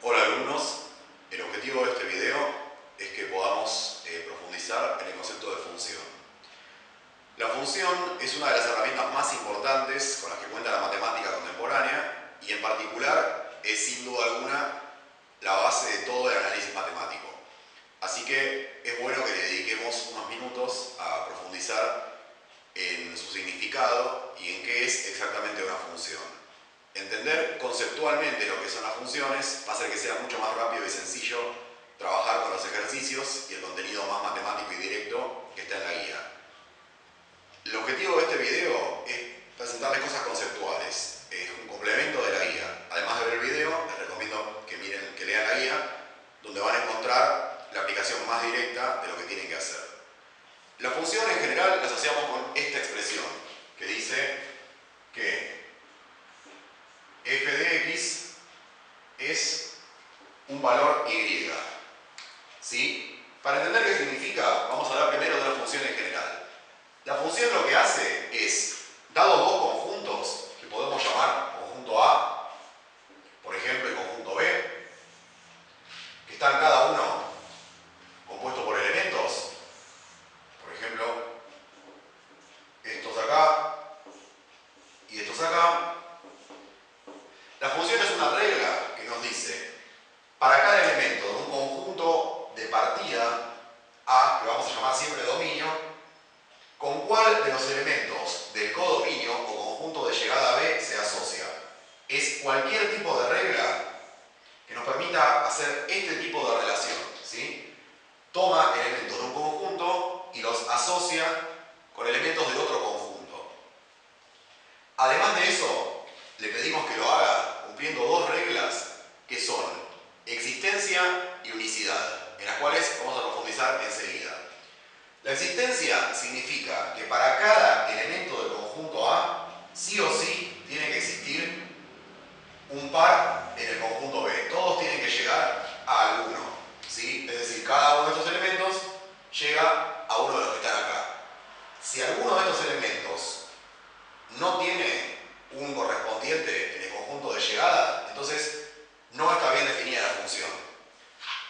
Hola alumnos, el objetivo de este video es que podamos profundizar en el concepto de función. La función es una de las herramientas más importantes con las que cuenta la matemática contemporánea y en particular es sin duda alguna la base de todo el análisis matemático. Así que es bueno que le dediquemos unos minutos a profundizar en su significado y en qué es exactamente una función. Entender conceptualmente lo que son las funciones va a hacer que sea mucho más rápido y sencillo trabajar con los ejercicios y el contenido más matemático y directo que está en la guía. El objetivo de este video es presentarles cosas conceptuales, es un complemento de la guía. Además de ver el video, les recomiendo que lean la guía, donde van a encontrar la aplicación más directa de lo que tienen que hacer. La función en general la asociamos con esta expresión, que dice que f de x es un valor y. ¿Sí? Para entender qué significa, vamos a hablar primero de una función en general. La función lo que hace es, dados dos conjuntos, que podemos llamar conjunto A, por ejemplo, y conjunto B, que están cada uno compuesto por elementos, por ejemplo, estos acá y estos acá, la función es una regla que nos dice, para cada elemento de un conjunto de partida A, que vamos a llamar siempre dominio, ¿con cuál de los elementos del codominio o conjunto de llegada B se asocia? Es cualquier tipo de regla que nos permita hacer este tipo de relación, ¿sí? Toma elementos de un conjunto y los asocia con elementos del otro conjunto. Además de eso, le pedimos que lo haga cumpliendo dos reglas que son existencia y unicidad, en las cuales vamos a profundizar enseguida. La existencia significa que para cada elemento del conjunto A, sí o sí tiene que existir un par en el conjunto B. Todos tienen que llegar a alguno, ¿sí? Es decir, cada uno de estos elementos llega a uno de los que están acá. Si alguno de estos elementos no tiene un correspondiente en el conjunto de llegada, entonces no está bien definida la función.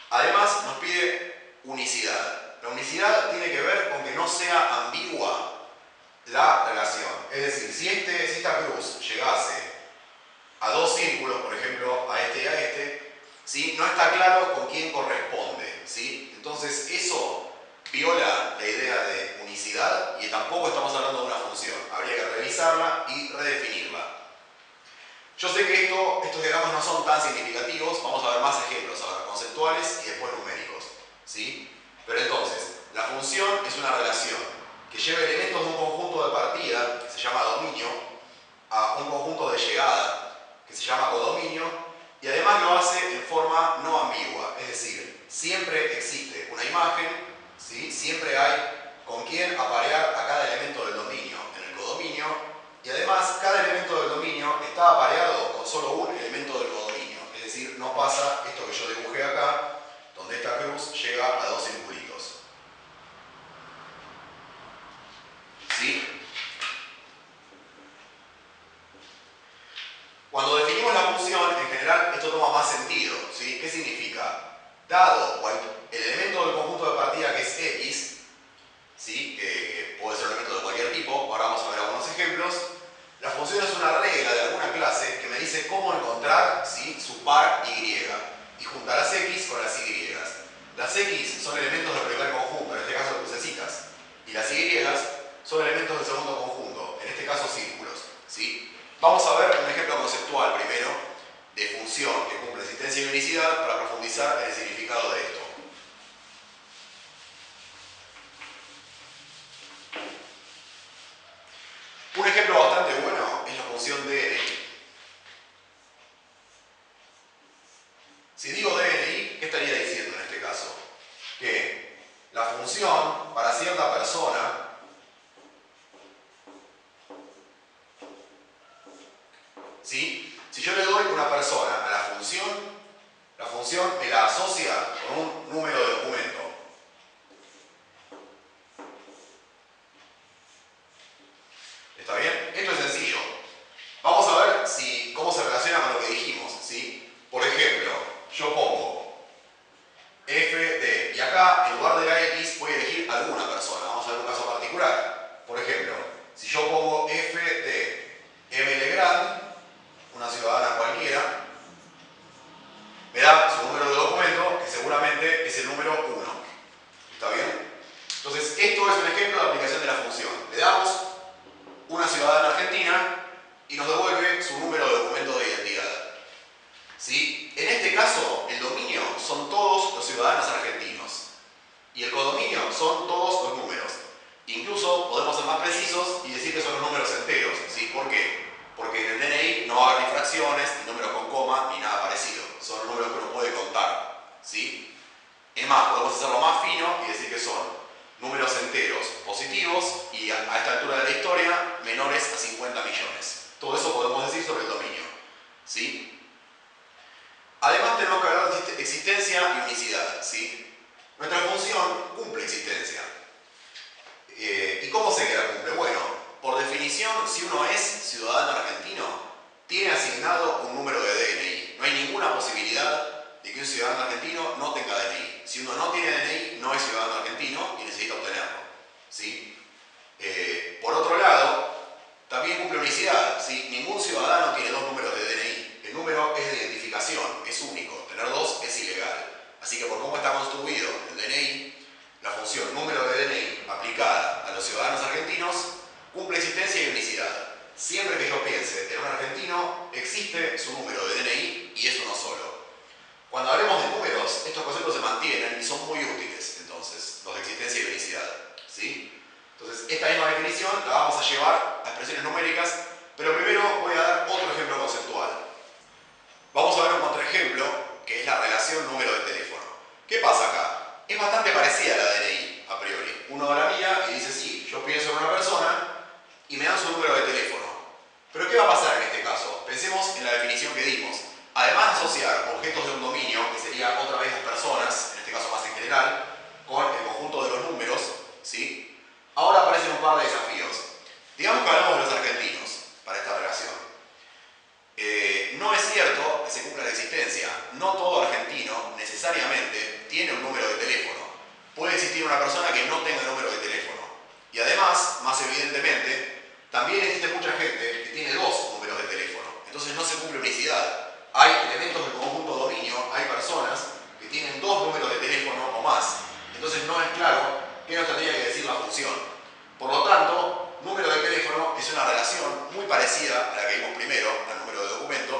Además, nos pide unicidad. La unicidad tiene que ver con que no sea ambigua la relación. Es decir, si esta cruz llegase a dos círculos, por ejemplo, a este y a este, ¿sí? No está claro con quién corresponde, ¿sí? Entonces eso viola la idea de unicidad y tampoco estamos hablando de una función. Habría que revisarla y redefinirla. Yo sé que estos diagramas no son tan significativos, vamos a ver más ejemplos ahora, conceptuales y después numéricos, ¿sí? Pero entonces, la función es una relación que lleva elementos de un conjunto de partida, que se llama dominio, a un conjunto de llegada, que se llama codominio, y además lo hace en forma no ambigua, es decir, siempre existe una imagen, ¿sí? Siempre hay con quién aparear a cada elemento del dominio en el codominio, y además cada elemento del dominio está apareado con solo un elemento del codominio, es decir, no pasa esto que yo dibujé acá, donde esta cruz llega a dos circulitos. ¿Sí? Cuando definimos la función, en general, esto toma más sentido, ¿sí? ¿Qué significa? Dado el elemento del conjunto de partida que es x, ¿sí? Que puede ser un elemento de cualquier tipo, ahora vamos a ver algunos ejemplos, la función es una regla de alguna clase que me dice cómo encontrar, ¿sí? Su par y, y juntar las x con las y. Las x son elementos del primer conjunto, en este caso crucecitas, y las y son elementos del segundo conjunto, en este caso círculos, ¿sí? Vamos a ver un ejemplo conceptual primero de función que cumple existencia y unicidad para profundizar en el significado de esto. Un ejemplo bastante bueno es la función dni. Si digo dni, ¿qué estaría diciendo en este caso? Que la función para cierta persona ¿sí? Si yo le doy una persona a la función me la asocia con un número de documento. ¿Está bien? Esto es sencillo. Vamos a ver cómo se relaciona con lo que dijimos, ¿sí? Por ejemplo, yo fracciones, ni números con coma, ni nada parecido. Son números que uno puede contar, ¿sí? Es más, podemos hacerlo más fino y decir que son números enteros positivos y a esta altura de la historia menores a 50 millones. Todo eso podemos decir sobre el dominio, ¿sí? Además tenemos que hablar de existencia y unicidad, ¿sí? Nuestra función cumple existencia. ¿Y cómo sé que la cumple? Bueno, por definición, si uno es ciudadano argentino, tiene asignado un número de DNI. No hay ninguna posibilidad de que un ciudadano argentino no tenga DNI. Si uno no tiene DNI, no es ciudadano argentino y necesita obtenerlo, ¿sí? Por otro lado, también cumple unicidad, ¿sí? Ningún ciudadano tiene dos números de DNI. El número es de identificación, es único. Tener dos es ilegal. Así que por cómo está construido el DNI, la función número de DNI aplicada a los ciudadanos argentinos cumple existencia y unicidad. Siempre que yo piense en un argentino, existe su número de DNI y es uno solo. Cuando hablemos de números, estos conceptos se mantienen y son muy útiles, entonces, los de existencia y unicidad, ¿sí? Entonces, esta misma definición la vamos a llevar a expresiones numéricas, pero primero voy a dar otro ejemplo conceptual. Vamos a ver un contraejemplo, que es la relación número de teléfono. ¿Qué pasa acá? Es bastante parecida a la DNI, a priori. Uno la mira y dice, sí, yo pienso en una persona y me dan su número de teléfono. Pero ¿qué va a pasar en este caso? Pensemos en la definición que dimos. Además de asociar objetos de un dominio, que sería otra vez las personas, en este caso más en general, con el conjunto de los números, ¿sí? Ahora aparecen un par de desafíos. Digamos que hablamos de los argentinos para esta relación. No es cierto que se cumpla la existencia. No todo argentino necesariamente tiene un número de teléfono. Puede existir una persona que no tenga número de teléfono. Y además, más evidentemente, también existe mucha gente que tiene dos números de teléfono. Entonces no se cumple unicidad. Hay elementos del conjunto dominio, hay personas que tienen dos números de teléfono o más. Entonces no es claro qué nos tendría que decir la función. Por lo tanto, número de teléfono es una relación muy parecida a la que vimos primero, al número de documento,